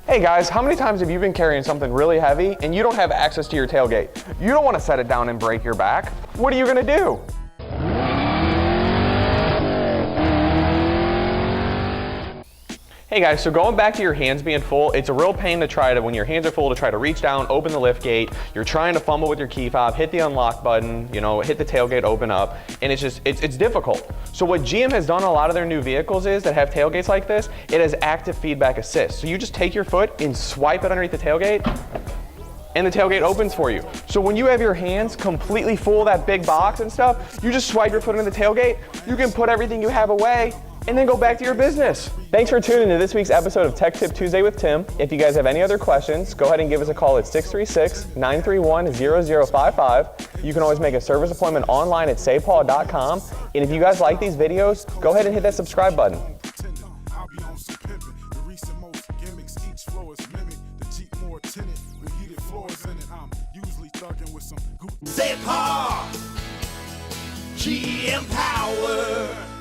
Hey guys, how many times have you been carrying something really heavy and you don't have access to your tailgate? You don't want to set it down and break your back. What are you going to do? Hey guys, so going back to your hands being full, it's a real pain to try to, when your hands are full, to try to reach down, open the lift gate. You're trying to fumble with your key fob, hit the unlock button, hit the tailgate, open up, and it's difficult. So what GM has done on a lot of their new vehicles is that have tailgates like this, it has active feedback assist. So you just take your foot and swipe it underneath the tailgate, and the tailgate opens for you. So when you have your hands completely full of that big box and stuff, you just swipe your foot into the tailgate, you can put everything you have away, and then go back to your business. Thanks for tuning in to this week's episode of Tech Tip Tuesday with Tim. If you guys have any other questions, go ahead and give us a call at 636-931-0055. You can always make a service appointment online at sapaugh.com. And if you guys like these videos, go ahead and hit that subscribe button. Sapaugh GM power.